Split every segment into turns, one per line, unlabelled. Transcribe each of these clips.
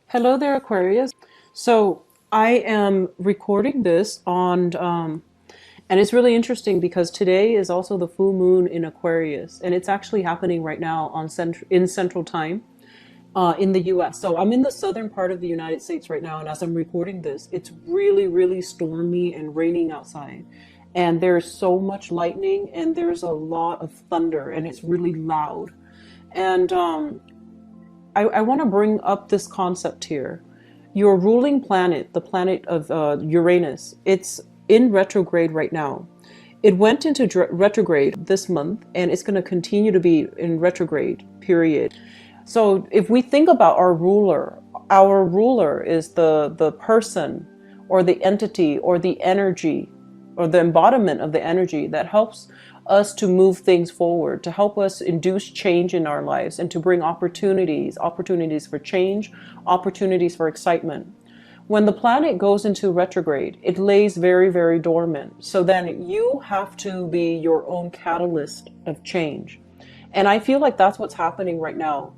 Hello there, Aquarius. So I am recording this and it's really interesting because today is also the full moon in Aquarius, and it's actually happening right now in Central Time in the U.S. So I'm in the southern part of the United States right now, and as I'm recording this, it's really, really stormy and raining outside, and there's so much lightning and there's a lot of thunder, and it's really loud. And I want to bring up this concept here. Your ruling planet, the planet of Uranus, it's in retrograde right now. It went into retrograde this month and it's going to continue to be in retrograde, period. So if we think about our ruler is the person or the entity or the energy or the embodiment of the energy that helps us to move things forward, to help us induce change in our lives and to bring opportunities for change, opportunities for excitement. When the planet goes into retrograde, it lays very, very dormant. So then you have to be your own catalyst of change. And I feel like that's what's happening right now.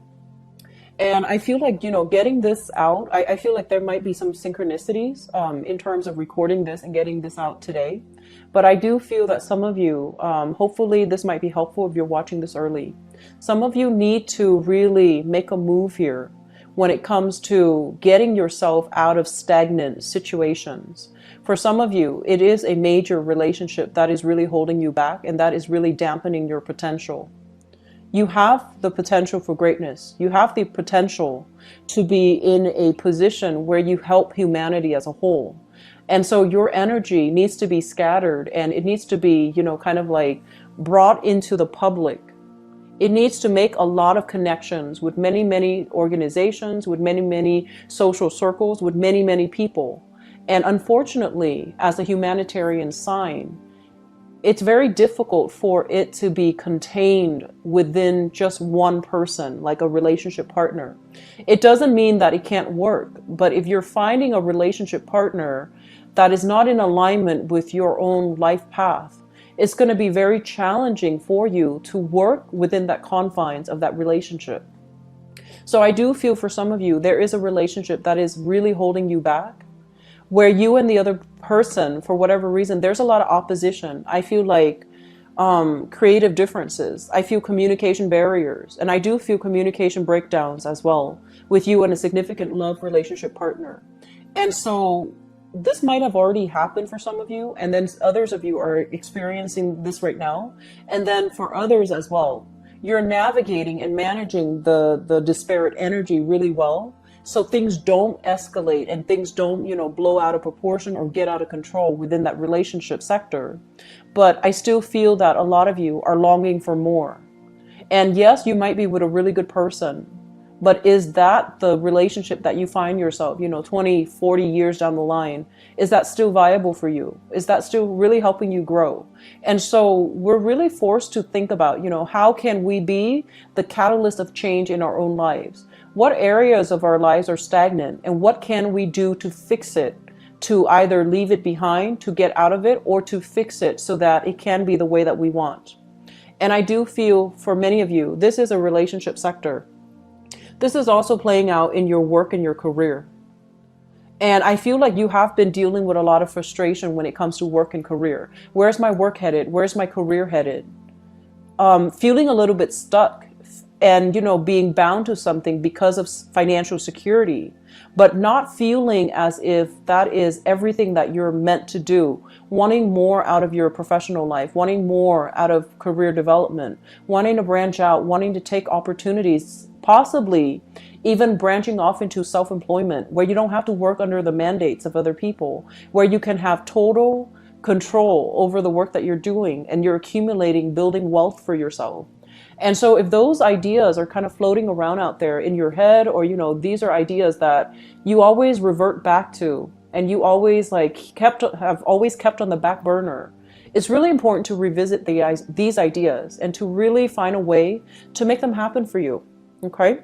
And I feel like, getting this out, I feel like there might be some synchronicities in terms of recording this and getting this out today. But I do feel that some of you, hopefully this might be helpful if you're watching this early. Some of you need to really make a move here when it comes to getting yourself out of stagnant situations. For some of you, it is a major relationship that is really holding you back and that is really dampening your potential. You have the potential for greatness. You have the potential to be in a position where you help humanity as a whole. And so your energy needs to be scattered and it needs to be, kind of like brought into the public. It needs to make a lot of connections with many, many organizations, with many, many social circles, with many, many people. And unfortunately, as a humanitarian sign, it's very difficult for it to be contained within just one person, like a relationship partner. It doesn't mean that it can't work, but if you're finding a relationship partner that is not in alignment with your own life path, it's going to be very challenging for you to work within that confines of that relationship. So I do feel for some of you, there is a relationship that is really holding you back, where you and the other person, for whatever reason, there's a lot of opposition. I feel like creative differences. I feel communication barriers. And I do feel communication breakdowns as well with you and a significant love relationship partner. And so this might have already happened for some of you. And then others of you are experiencing this right now. And then for others as well, you're navigating and managing the disparate energy really well. So things don't escalate and things don't, blow out of proportion or get out of control within that relationship sector. But I still feel that a lot of you are longing for more. And yes, you might be with a really good person, but is that the relationship that you find yourself, 20, 40 years down the line? Is that still viable for you? Is that still really helping you grow? And so we're really forced to think about, how can we be the catalyst of change in our own lives? What areas of our lives are stagnant and what can we do to fix it, to either leave it behind, to get out of it, or to fix it so that it can be the way that we want? And I do feel for many of you, this is a relationship sector. This is also playing out in your work and your career. And I feel like you have been dealing with a lot of frustration when it comes to work and career. Where's my work headed? Where's my career headed? Feeling a little bit stuck and, being bound to something because of financial security, but not feeling as if that is everything that you're meant to do, wanting more out of your professional life, wanting more out of career development, wanting to branch out, wanting to take opportunities, possibly even branching off into self-employment where you don't have to work under the mandates of other people, where you can have total control over the work that you're doing and you're accumulating, building wealth for yourself. And so if those ideas are kind of floating around out there in your head, or, these are ideas that you always revert back to and you always have always kept on the back burner, it's really important to revisit these ideas and to really find a way to make them happen for you. Okay.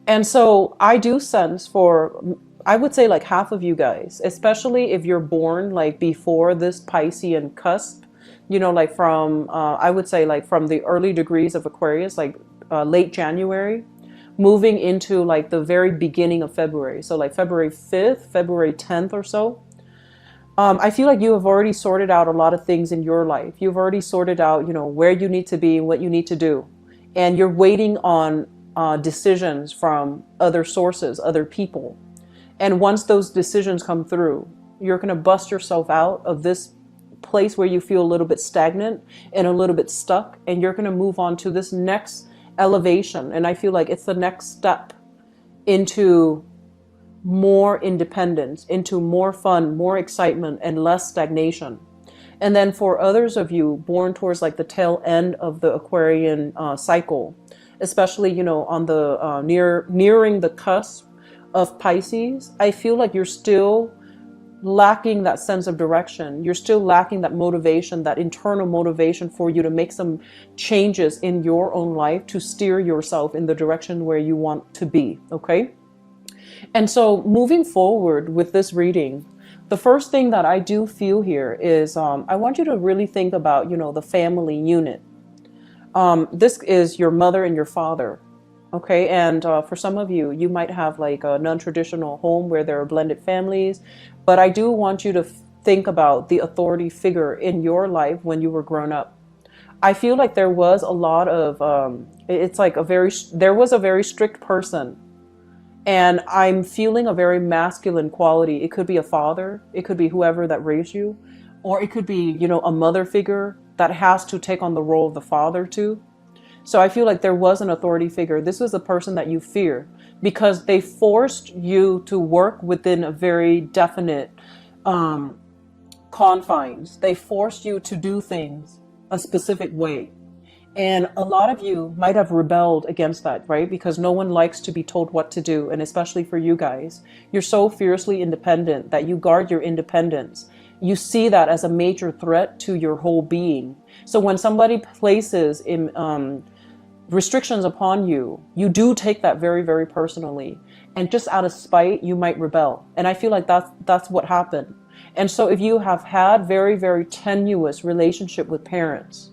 And so I do sense for, I would say like half of you guys, especially if you're born like before this Piscean cusp, like from, I would say like from the early degrees of Aquarius, like late January. moving into like the very beginning of February. So like February 5th, February 10th or so. I feel like you have already sorted out a lot of things in your life. You've already sorted out, where you need to be, what you need to do. And you're waiting on decisions from other sources, other people. And once those decisions come through, you're going to bust yourself out of this place where you feel a little bit stagnant and a little bit stuck. And you're going to move on to this next elevation. And I feel like it's the next step into more independence, into more fun, more excitement, and less stagnation. And then for others of you born towards like the tail end of the Aquarian cycle, especially, on the nearing the cusp of Pisces, I feel like you're still lacking that sense of direction. You're still lacking that motivation, that internal motivation for you to make some changes in your own life to steer yourself in the direction where you want to be. Okay. And so moving forward with this reading, the first thing that I do feel here is I want you to really think about, the family unit. This is your mother and your father. Okay. And for some of you, you might have like a non-traditional home where there are blended families. But I do want you to think about the authority figure in your life when you were grown up. I feel like there was a lot of, there was a very strict person. And I'm feeling a very masculine quality. It could be a father. It could be whoever that raised you. Or it could be, a mother figure that has to take on the role of the father too. So I feel like there was an authority figure. This was a person that you fear because they forced you to work within a very definite confines. They forced you to do things a specific way. And a lot of you might have rebelled against that, right? Because no one likes to be told what to do. And especially for you guys, you're so fiercely independent that you guard your independence. You see that as a major threat to your whole being. So when somebody places restrictions upon you, you do take that very, very personally. And just out of spite, you might rebel. And I feel like that's what happened. And so if you have had very, very tenuous relationship with parents,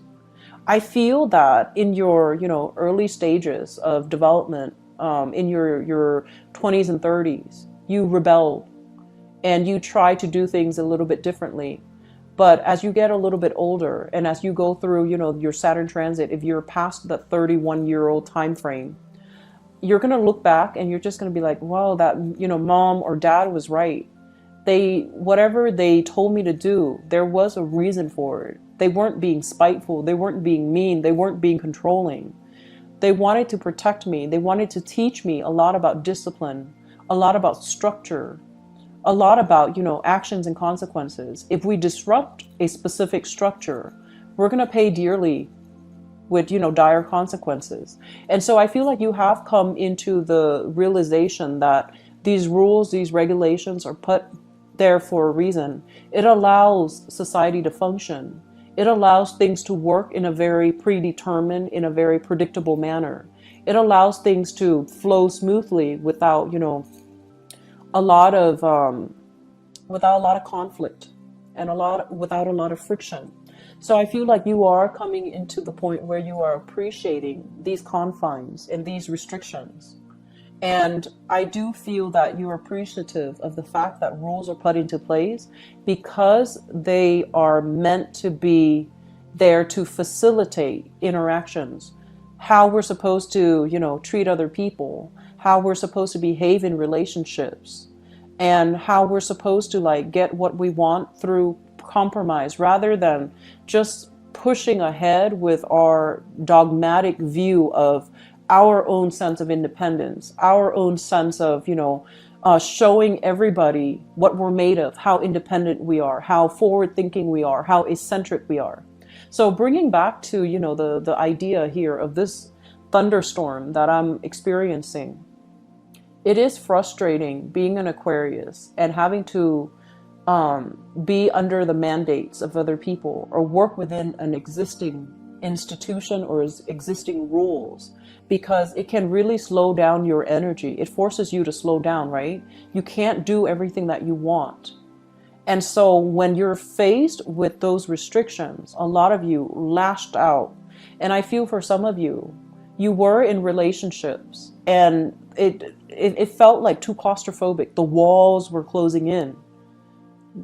I feel that in your, early stages of development, in your 20s and 30s, you rebelled and you try to do things a little bit differently. But as you get a little bit older and as you go through, your Saturn transit, if you're past the 31-year-old time frame, you're going to look back and you're just going to be like, wow, that, mom or dad was right. Whatever they told me to do, there was a reason for it. They weren't being spiteful. They weren't being mean. They weren't being controlling. They wanted to protect me. They wanted to teach me a lot about discipline, a lot about structure, a lot about, actions and consequences. If we disrupt a specific structure, we're going to pay dearly with, dire consequences. And so I feel like you have come into the realization that these rules, these regulations are put there for a reason. It allows society to function. It allows things to work in a very predetermined, in a very predictable manner. It allows things to flow smoothly without, a lot of without a lot of conflict and without a lot of friction. So I feel like you are coming into the point where you are appreciating these confines and these restrictions. And I do feel that you're appreciative of the fact that rules are put into place because they are meant to be there to facilitate interactions, how we're supposed to, treat other people, how we're supposed to behave in relationships, and how we're supposed to like get what we want through compromise rather than just pushing ahead with our dogmatic view of our own sense of independence, our own sense of, showing everybody what we're made of, how independent we are, how forward thinking we are, how eccentric we are. So bringing back to, the idea here of this thunderstorm that I'm experiencing, it is frustrating being an Aquarius and having to be under the mandates of other people or work within an existing institution or existing rules, because it can really slow down your energy. It forces you to slow down, right? You can't do everything that you want. And so when you're faced with those restrictions, a lot of you lashed out. And I feel for some of you, You were in relationships, and it felt like too claustrophobic. The walls were closing in.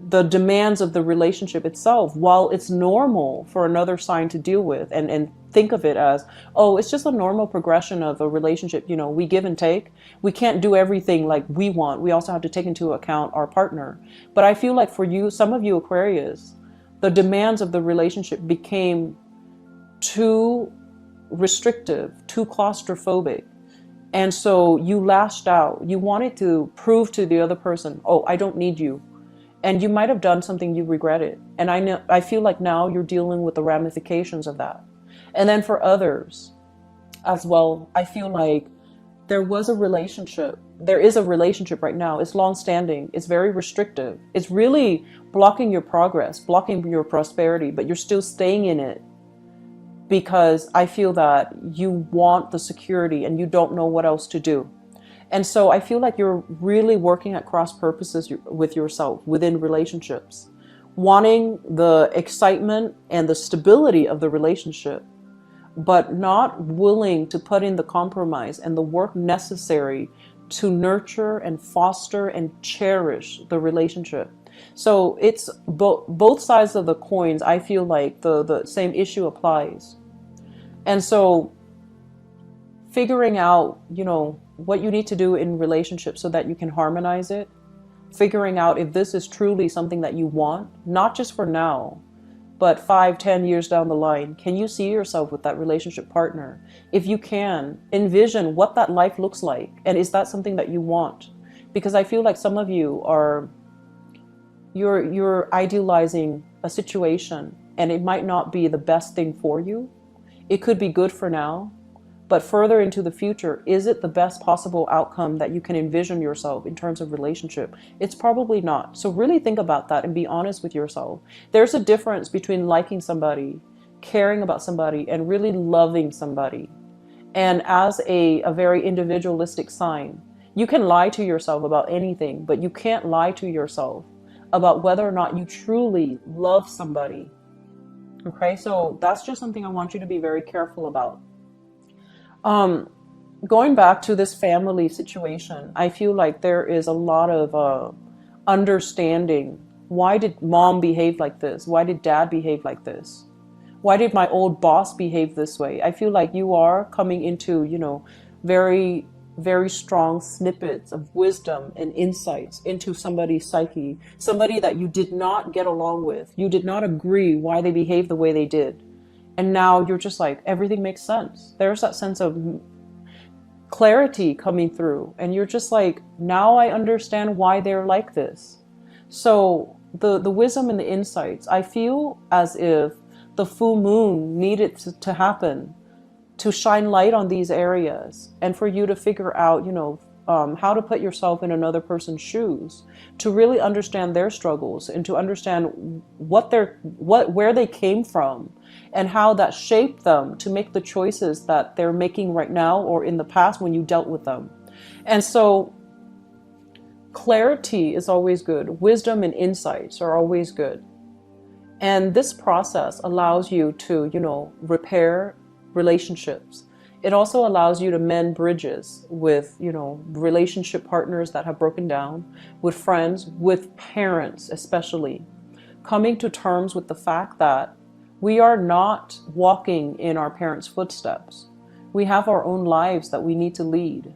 The demands of the relationship itself, while it's normal for another sign to deal with and think of it as, oh, it's just a normal progression of a relationship, we give and take. We can't do everything like we want. We also have to take into account our partner. But I feel like for you, some of you Aquarius, the demands of the relationship became too restrictive, too claustrophobic. And so you lashed out. You wanted to prove to the other person, oh, I don't need you. And you might have done something you regretted. And I feel like now you're dealing with the ramifications of that. And then for others as well, I feel like there was a relationship. There is a relationship right now. It's long-standing. It's very restrictive. It's really blocking your progress, blocking your prosperity, but you're still staying in it because I feel that you want the security and you don't know what else to do. And so I feel like you're really working at cross purposes with yourself within relationships, wanting the excitement and the stability of the relationship, but not willing to put in the compromise and the work necessary to nurture and foster and cherish the relationship. So it's both sides of the coins. I feel like the same issue applies. And so figuring out, what you need to do in relationships so that you can harmonize it, figuring out if this is truly something that you want, not just for now, but 5, 10 years down the line. Can you see yourself with that relationship partner? If you can, envision what that life looks like. And is that something that you want? Because I feel like some of you you're idealizing a situation and it might not be the best thing for you. It could be good for now, but further into the future, is it the best possible outcome that you can envision yourself in terms of relationship? It's probably not. So really think about that and be honest with yourself. There's a difference between liking somebody, caring about somebody, and really loving somebody. And as a very individualistic sign, you can lie to yourself about anything, but you can't lie to yourself about whether or not you truly love somebody. Okay, so that's just something I want you to be very careful about. Going back to this family situation, I feel like there is a lot of understanding. Why did mom behave like this? Why did dad behave like this? Why did my old boss behave this way? I feel like you are coming into, very, very strong snippets of wisdom and insights into somebody's psyche, somebody that you did not get along with. You did not agree why they behaved the way they did. And now you're just like, everything makes sense. There's that sense of clarity coming through. And you're just like, now I understand why they're like this. So the wisdom and the insights, I feel as if the full moon needed to happen to shine light on these areas and for you to figure out, how to put yourself in another person's shoes, to really understand their struggles and to understand where they came from and how that shaped them to make the choices that they're making right now or in the past when you dealt with them. And so clarity is always good. Wisdom and insights are always good. And this process allows you to, repair relationships. It also allows you to mend bridges with, relationship partners that have broken down, with friends, with parents especially. Coming to terms with the fact that we are not walking in our parents' footsteps. We have our own lives that we need to lead.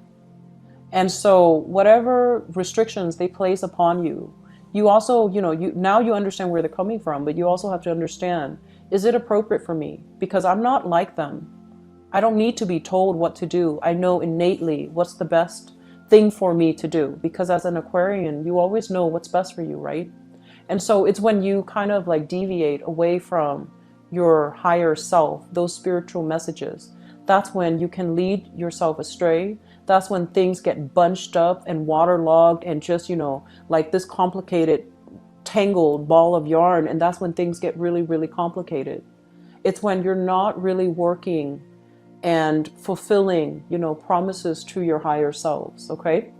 And so whatever restrictions they place upon you, you also, now you understand where they're coming from, but you also have to understand, is it appropriate for me? Because I'm not like them. I don't need to be told what to do. I know innately what's the best thing for me to do, because as an Aquarian, you always know what's best for you, right? And so it's when you kind of like deviate away from your higher self, those spiritual messages, that's when you can lead yourself astray. That's when things get bunched up and waterlogged and just, like this complicated, tangled ball of yarn. And that's when things get really, really complicated. It's when you're not really working and fulfilling, promises to your higher selves, okay?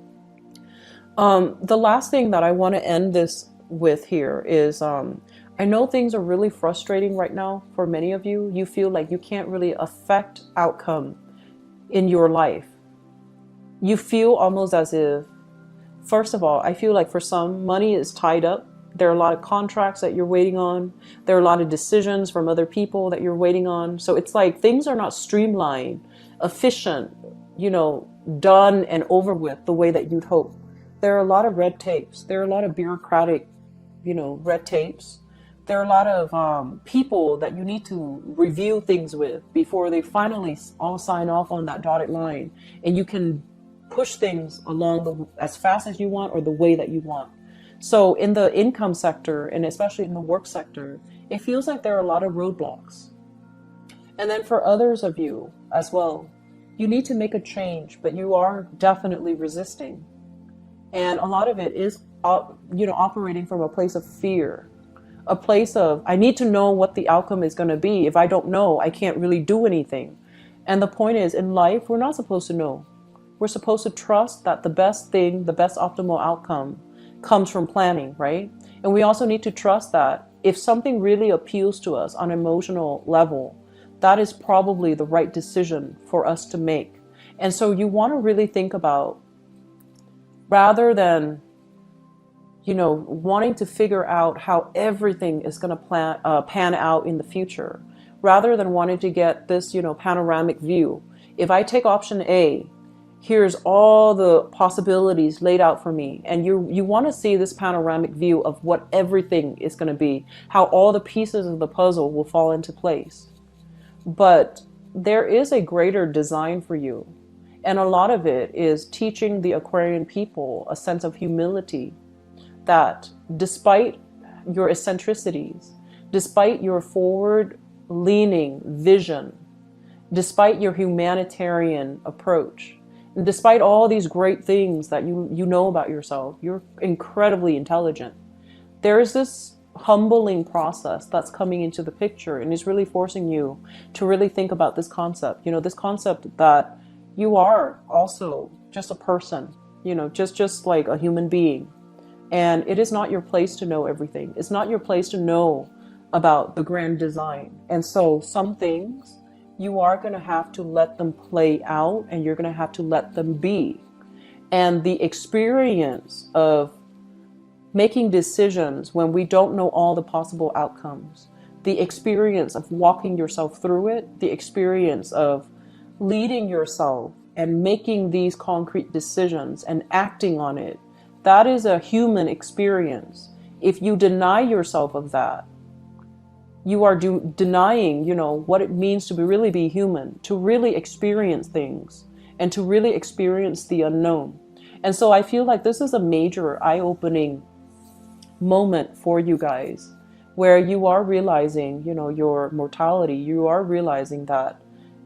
The last thing that I want to end this with here is, I know things are really frustrating right now for many of you. You feel like you can't really affect outcome in your life. You feel almost as if, first of all, I feel like for some, money is tied up. There are a lot of contracts that you're waiting on. There are a lot of decisions from other people that you're waiting on. So it's like things are not streamlined, efficient, done and over with the way that you'd hope. There are a lot of red tapes. There are a lot of bureaucratic, red tapes. There are a lot of people that you need to review things with before they finally all sign off on that dotted line. And you can push things along as fast as you want or the way that you want. So in the income sector, and especially in the work sector, it feels like there are a lot of roadblocks. And then for others of you as well, you need to make a change, but you are definitely resisting. And a lot of it is, operating from a place of fear, a place of, I need to know what the outcome is going to be. If I don't know, I can't really do anything. And the point is, in life, we're not supposed to know. We're supposed to trust that the best thing, the best optimal outcome comes from planning, right? And we also need to trust that if something really appeals to us on an emotional level, that is probably the right decision for us to make. And so you want to really think about, rather than, wanting to figure out how everything is going to pan out in the future, rather than wanting to get this, panoramic view. If I take option A, here's all the possibilities laid out for me. And you want to see this panoramic view of what everything is going to be, how all the pieces of the puzzle will fall into place. But there is a greater design for you. And a lot of it is teaching the Aquarian people a sense of humility, that despite your eccentricities, despite your forward-leaning vision, despite your humanitarian approach, despite all these great things that you know about yourself, you're incredibly intelligent. There is this humbling process that's coming into the picture, and is really forcing you to really think about this concept. This concept that you are also just a person, just like a human being. And it is not your place to know everything. It's not your place to know about the grand design. And so some things, you are going to have to let them play out, and you're going to have to let them be. And the experience of making decisions when we don't know all the possible outcomes, the experience of walking yourself through it, the experience of leading yourself and making these concrete decisions and acting on it, that is a human experience. If you deny yourself of that, you are denying, what it means to really be human, to really experience things, and to really experience the unknown. And so I feel like this is a major eye-opening moment for you guys, where you are realizing, your mortality. You are realizing that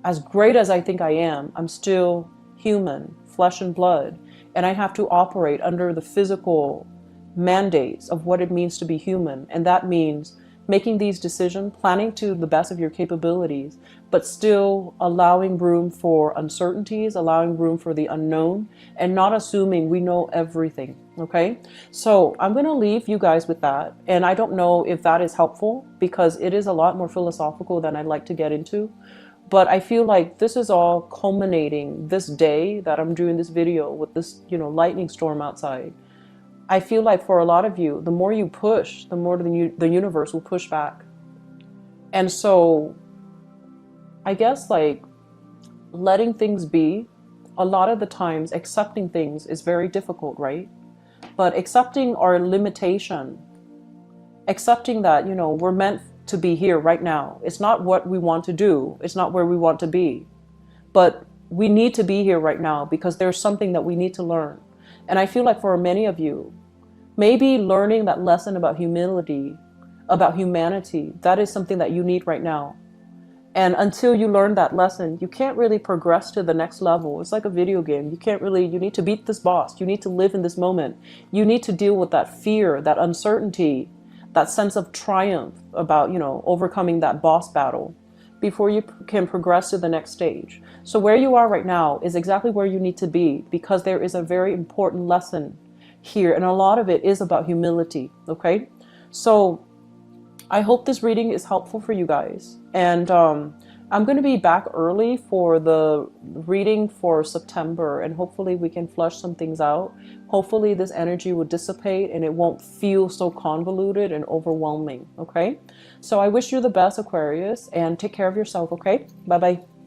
as great as I think I am, I'm still human, flesh and blood, and I have to operate under the physical mandates of what it means to be human. And that means making these decisions, planning to the best of your capabilities, but still allowing room for uncertainties, allowing room for the unknown, and not assuming we know everything. Okay, so I'm going to leave you guys with that. And I don't know if that is helpful, because it is a lot more philosophical than I'd like to get into. But I feel like this is all culminating this day that I'm doing this video with this, lightning storm outside. I feel like for a lot of you, the more you push, the more the universe will push back. And so I guess like letting things be, a lot of the times accepting things is very difficult, right? But accepting our limitation, accepting that, we're meant to be here right now. It's not what we want to do. It's not where we want to be. But we need to be here right now because there's something that we need to learn. And I feel like for many of you, maybe learning that lesson about humility, about humanity, that is something that you need right now. And until you learn that lesson, you can't really progress to the next level. It's like a video game. You need to beat this boss. You need to live in this moment. You need to deal with that fear, that uncertainty, that sense of triumph about, overcoming that boss battle before you can progress to the next stage. So where you are right now is exactly where you need to be, because there is a very important lesson here. And a lot of it is about humility. Okay. So I hope this reading is helpful for you guys. And I'm going to be back early for the reading for September, and hopefully we can flush some things out. Hopefully this energy will dissipate and it won't feel so convoluted and overwhelming. Okay. So I wish you the best, Aquarius, and take care of yourself. Okay. Bye bye.